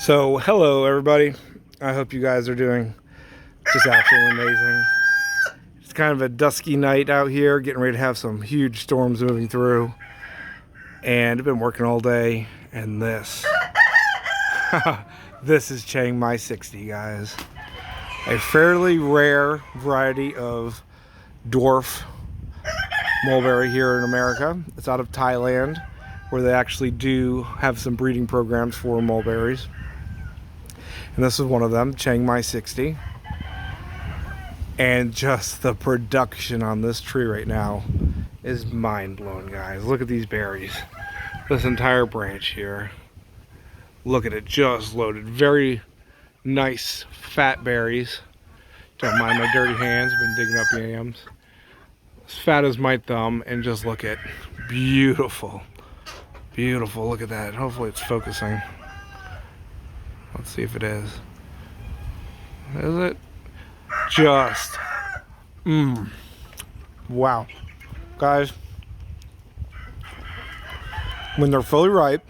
So, hello everybody. I hope you guys are doing just absolutely amazing. It's kind of a dusky night out here, getting ready to have some huge storms moving through. And I've been working all day, and this is Chiang my 60, guys. A fairly rare variety of dwarf mulberry here in America. It's out of Thailand, where they actually do have some breeding programs for mulberries. And this is one of them, Chiang my 60. And just the production on this tree right now is mind-blowing, guys. Look at these berries. This entire branch here. Look at it, just loaded. Very nice, fat berries. Don't mind my dirty hands, been digging up yams. As fat as my thumb, and just look at, beautiful. Beautiful, look at that. Hopefully it's focusing. Let's see if it is. Is it? Just, wow. Guys, when they're fully ripe,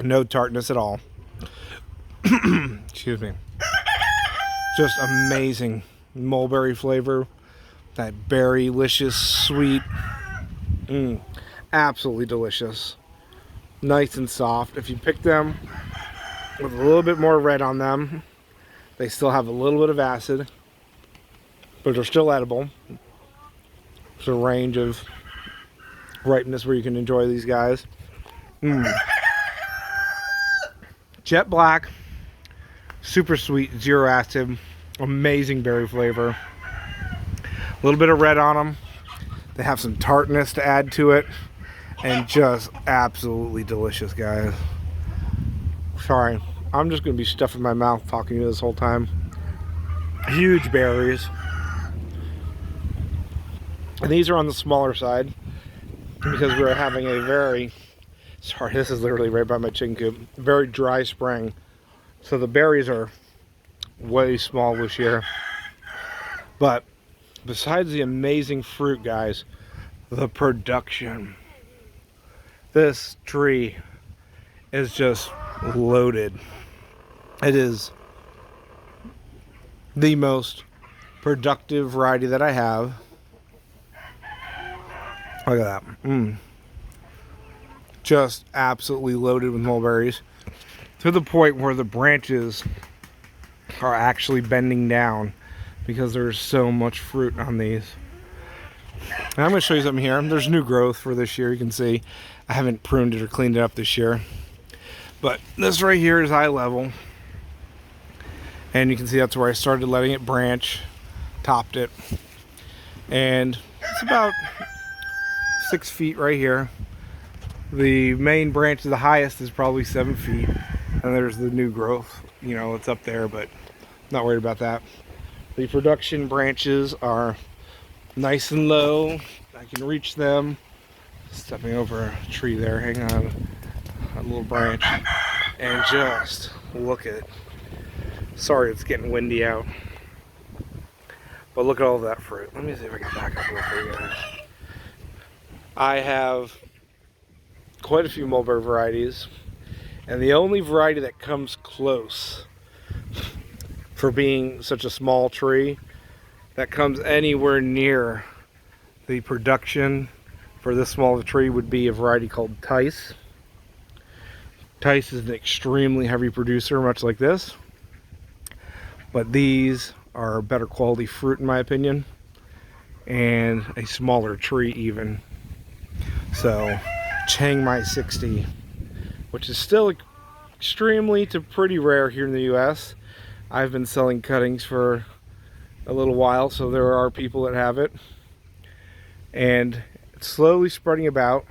no tartness at all. Excuse me. Just amazing mulberry flavor. That berry-licious, sweet. Absolutely delicious. Nice and soft. If you pick them with a little bit more red on them, they still have a little bit of acid, but they're still edible. There's a range of ripeness where you can enjoy these guys. Jet black, super sweet, zero acid, amazing berry flavor. A little bit of red on them. They have some tartness to add to it, and just absolutely delicious, guys. Sorry, I'm just going to be stuffing my mouth talking to you this whole time. Huge berries. And these are on the smaller side because we're having a very, sorry, this is literally right by my chicken coop, very dry spring. So the berries are way small this year. But besides the amazing fruit, guys, the production. This tree is just loaded. It is the most productive variety that I have. Look at that. Just absolutely loaded with mulberries, to the point where the branches are actually bending down because there's so much fruit on these. And I'm going to show you something here. There's new growth for this year. You can see I haven't pruned it or cleaned it up this year. But this right here is eye level. And you can see that's where I started letting it branch, topped it. And it's about 6 feet right here. The main branch, the highest, is probably 7 feet. And there's the new growth. You know, it's up there, but not worried about that. The production branches are nice and low. I can reach them. Stepping over a tree there, hang on. A little branch. And just look at it. Sorry, it's getting windy out. But look at all that fruit. Let me see if I can back up a little for you guys. I have quite a few mulberry varieties, and the only variety that comes close for being such a small tree that comes anywhere near the production for this small of a tree would be a variety called Tice. Tice is an extremely heavy producer, much like this. But these are better quality fruit in my opinion, and a smaller tree even. So, Chiang my 60, which is still extremely to pretty rare here in the US. I've been selling cuttings for a little while, so there are people that have it. And it's slowly spreading about,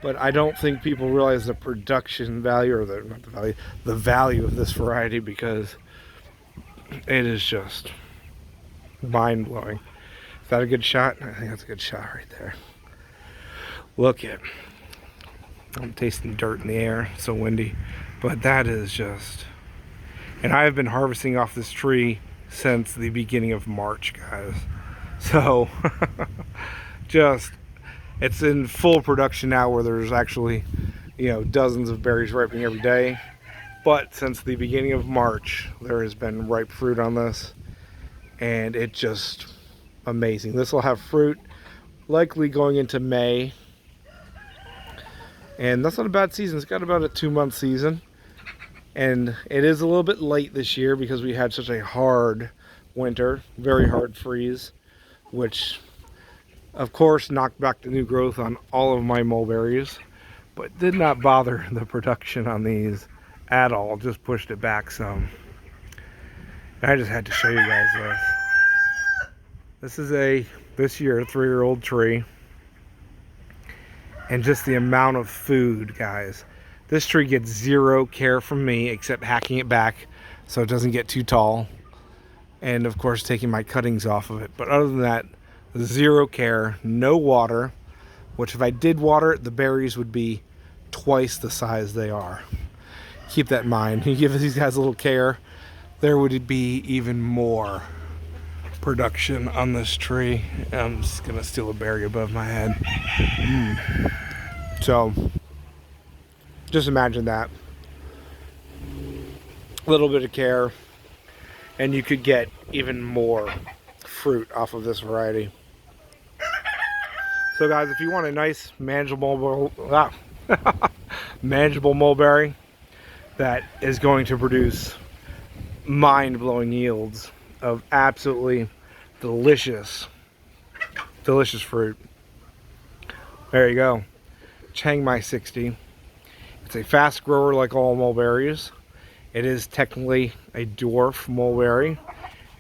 but I don't think people realize the production value, or not the value, the value of this variety, because it is just mind-blowing. Is that a good shot? I think that's a good shot right there. Look at, I'm tasting dirt in the air, it's so windy, but that is just, and I have been harvesting off this tree since the beginning of March, guys. So just, it's in full production now, where there's actually, you know, dozens of berries ripening every day. But since the beginning of March, there has been ripe fruit on this, and it's just amazing. This will have fruit likely going into May, and that's not a bad season. It's got about a 2-month season, and it is a little bit late this year because we had such a hard winter, very hard freeze, which of course knocked back the new growth on all of my mulberries, but did not bother the production on these at all. Just pushed it back some. I just had to show you guys this. This is this year 3-year-old tree, and just the amount of food, guys. This tree gets zero care from me except hacking it back so it doesn't get too tall, and of course taking my cuttings off of it. But other than that, zero care, no water, which if I did water it, the berries would be twice the size they are. Keep that in mind. You give these guys a little care, there would be even more production on this tree. I'm just gonna steal a berry above my head. So just imagine that. A little bit of care, and you could get even more fruit off of this variety. So guys, if you want a nice manageable mulberry that is going to produce mind-blowing yields of absolutely delicious fruit, there you go. Chiang 60. It's a fast grower like all mulberries. It is technically a dwarf mulberry.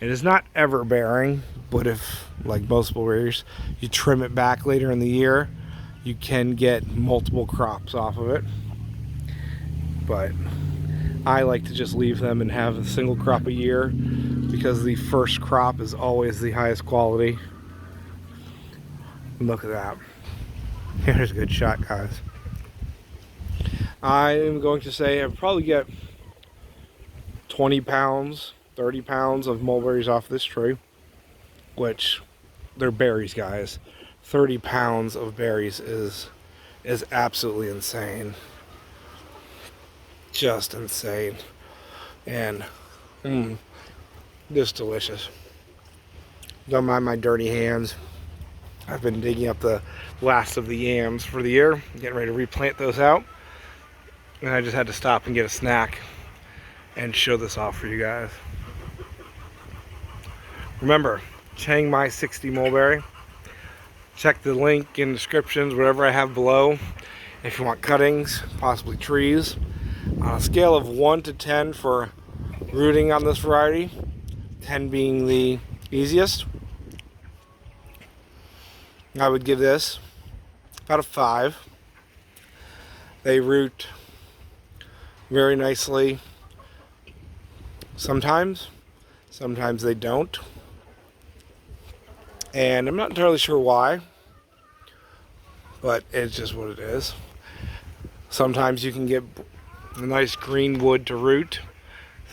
It is not ever bearing, but if, like most mulberries, you trim it back later in the year, you can get multiple crops off of it. But I like to just leave them and have a single crop a year because the first crop is always the highest quality. Look at that. Here's a good shot, guys. I'm going to say I probably get 20 pounds, 30 pounds of mulberries off this tree, which they're berries, guys. 30 pounds of berries is absolutely insane. Just insane. And just delicious. Don't mind my dirty hands. I've been digging up the last of the yams for the year, getting ready to replant those out, and I just had to stop and get a snack and show this off for you guys. Remember, Chiang 60 mulberry. Check the link in the descriptions, whatever I have below, if you want cuttings, possibly trees. On a scale of 1 to 10 for rooting on this variety, 10 being the easiest, I would give this about a 5. They root very nicely sometimes they don't, and I'm not entirely sure why, but it's just what it is. Sometimes you can get a nice green wood to root,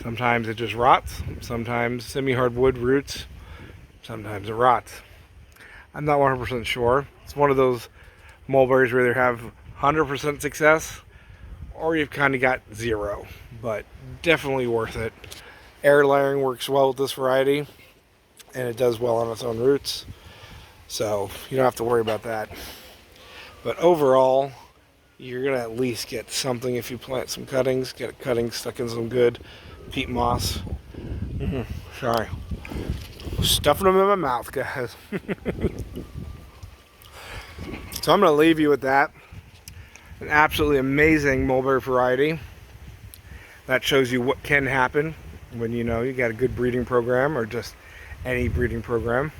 sometimes it just rots, sometimes semi-hard wood roots, sometimes it rots. I'm not 100% sure. It's one of those mulberries where you have 100% success or you've kind of got 0, but definitely worth it. Air layering works well with this variety, and it does well on its own roots, so you don't have to worry about that. But overall, you're gonna at least get something if you plant some cuttings. Get a cutting stuck in some good peat moss. Sorry, stuffing them in my mouth, guys. So I'm gonna leave you with that. An absolutely amazing mulberry variety that shows you what can happen when you got a good breeding program, or just any breeding program.